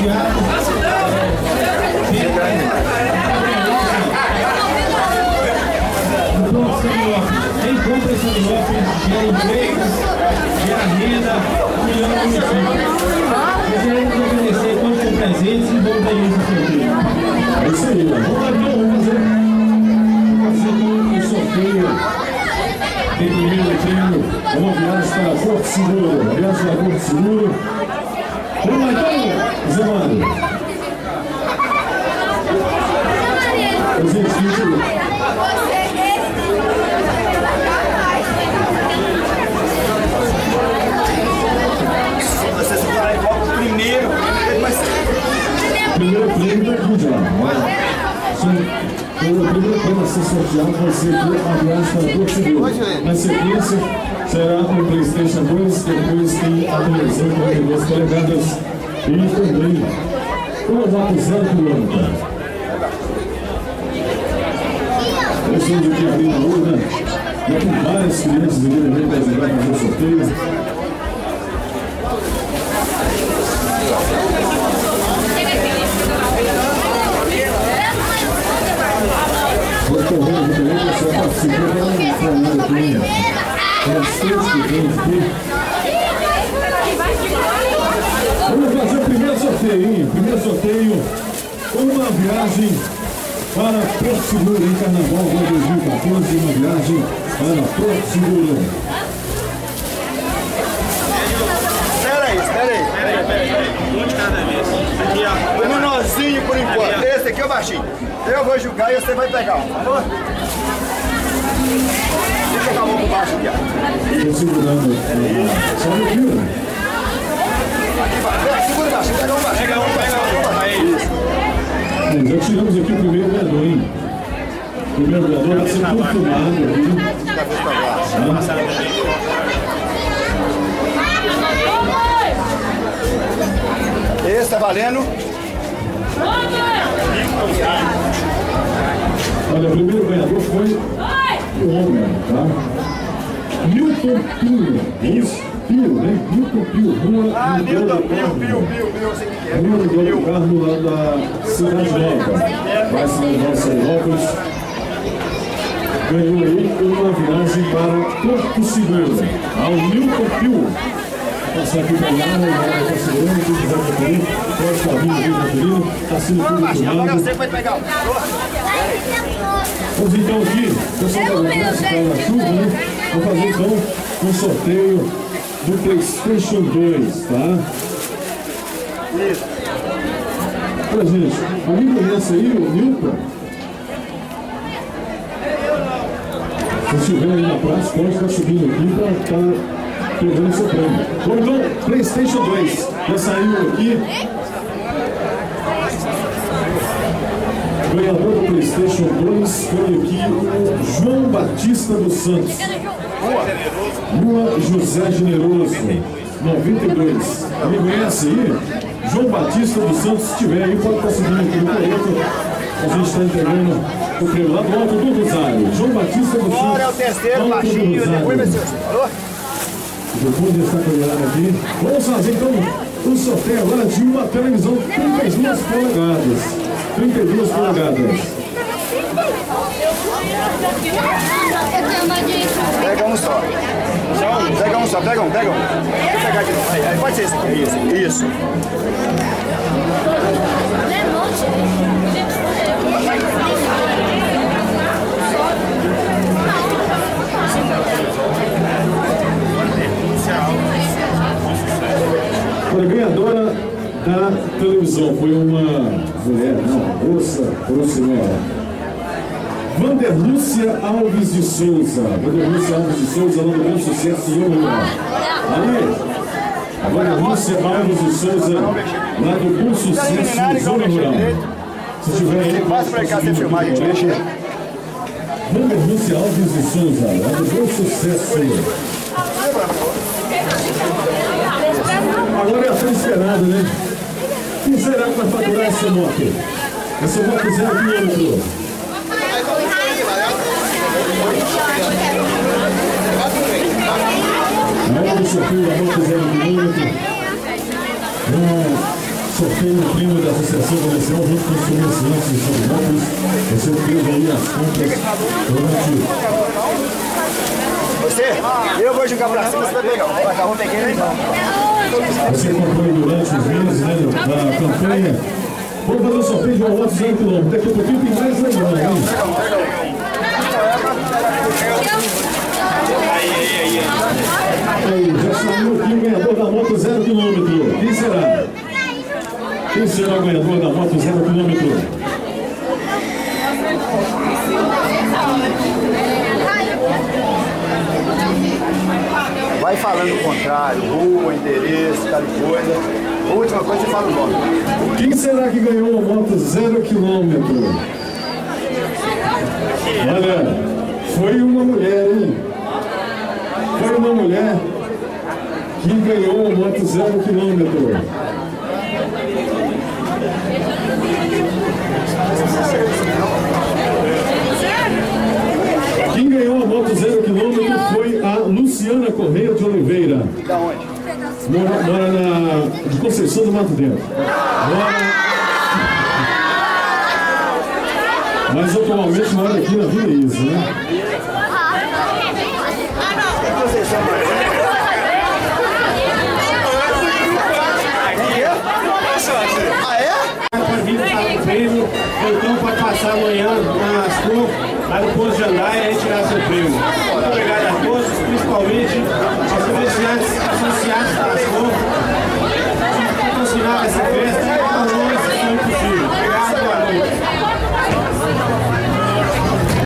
Obrigado. Quem compra esse envelope gera empregos, gera renda, melhora o município. Gostaria de agradecer a todos os presentes e vamos dar isso a sorteio. É isso aí, vamos fazer um sorteio. Tem primeiro prêmio, uma viagem para Porto Seguro. Viagem para Porto Seguro. Vamos lá então, Zé Mário. Primeiro prêmio da Mundial. O primeiro prêmio a ser sorteado vai ser a viagem para Porto Seguro. Na sequência, será o PlayStation 2, depois tem a televisão com 32 polegadas e também o Moto 0 km. Pessoas de que abriu a urna, já tem várias crianças ali para ajudar a fazer o sorteio. Vou correndo também, você participa falando aqui. Bastante que tem aqui. Vamos fazer o primeiro sorteio, hein? Primeiro sorteio, uma viagem para Porto Seguro em Carnaval 2014, uma viagem para Porto Seguro. Espera aí. Um de cada vez. Aqui, ó. O menorzinho por enquanto. Esse aqui é o baixinho. Eu vou julgar e você vai pegar, por favor? Deixa eu pegar a mão por baixo aqui, ó. Estou segurando. Só no fio. Aqui vai. Segura baixo. Pega um baixo. Pega um. Aí. Já tiramos aqui o primeiro ganhador, hein? O primeiro ganhador vai ser confirmado aqui. Esse tá valendo. Olha, o primeiro ganhador foi o homem, tá? Milton Pio. Isso, Pio, né? Milton Pio. Rua Milton Pio, sei que é. Rua do Carmo, lá da Cidade Nova. Vai se levar a Sailópolis. Ganhou aí uma viagem para Porto Seguro. Ao Milton Pio. Passar aqui para lá, vai para segurando, quem quiser conferir, pode estar vindo aqui conferindo, está sendo tudo filmado. Agora você vai pegar. Vamos então aqui, o pessoal da Graça está na chuva, né? Vamos fazer então um sorteio do PlayStation 2, tá? Isso. Olha, gente, o Milton nessa aí, o Milton. Se estiver aí na praça, pode estar subindo aqui para estar pegando seu prêmio. Bom, então, PlayStation 2 já saiu aqui. O ganhador do PlayStation 2 foi aqui o João Batista dos Santos. Rua José Generoso, 92. Me conhece aí? João Batista dos Santos, se tiver aí, pode estar subindo aqui no coreto. A gente está entregando o prêmio lá do Alto do Rosário. João Batista dos Santos. Agora é o terceiro, baixinho, depois vai ser o falou? Depois dessa colherada aqui, vamos fazer então um sorteio agora de uma televisão 32 polegadas. 32 polegadas. Pega um só. Pega um só, pega um. Deixa eu pegar aqui. Aí, pode ser esse aqui. Isso. A ganhadora da televisão foi uma mulher, não, moça senhora. Vanderlúcia Alves de Souza. Vanderlúcia Alves de Souza, lá do Bom Sucesso em Ouro. Ali, a Vanderlúcia Alves de Souza, lá do Bom Sucesso em Zona Rural. Se tiver aí, passa pra cá, você filmar, gente. Vanderlúcia Alves de Souza, lá do Bom Sucesso. Agora é a frente esperada, né? Quem será que vai faturar essa moto? Essa moto 0 km. Olha o sorteio da moto 0 km. sorteio do prêmio da Associação Comercial junto com os comerciantes de São Paulo. Você fez aí as compras prometidas. Eu vou jogar pra cima, você vai pegar. Eu peguei ele não. Você comprou durante os meses, né, da campanha. Vamos fazer o sorteio de uma moto 0 km. Daqui a pouquinho tem mais lembrando, hein? Aí, já saiu aqui o ganhador da moto 0 km. Quem será? Quem será o ganhador da moto 0 km? Vai falando o contrário, rua, endereço, tal coisa. A última coisa você fala o nome. Quem será que ganhou a moto 0 km? Olha, foi uma mulher, hein? Foi uma mulher que ganhou a moto 0 km. Quem ganhou a moto 0 km foi a Luciana Correia de Oliveira. Da onde? Mora de Conceição do Mato Dentro. Mas atualmente mora aqui na Vila Isa, né? Ah, é? Pode vir buscar o prêmio, ou então pode passar amanhã nas cores, lá no posto de andar e aí tirar seu prêmio.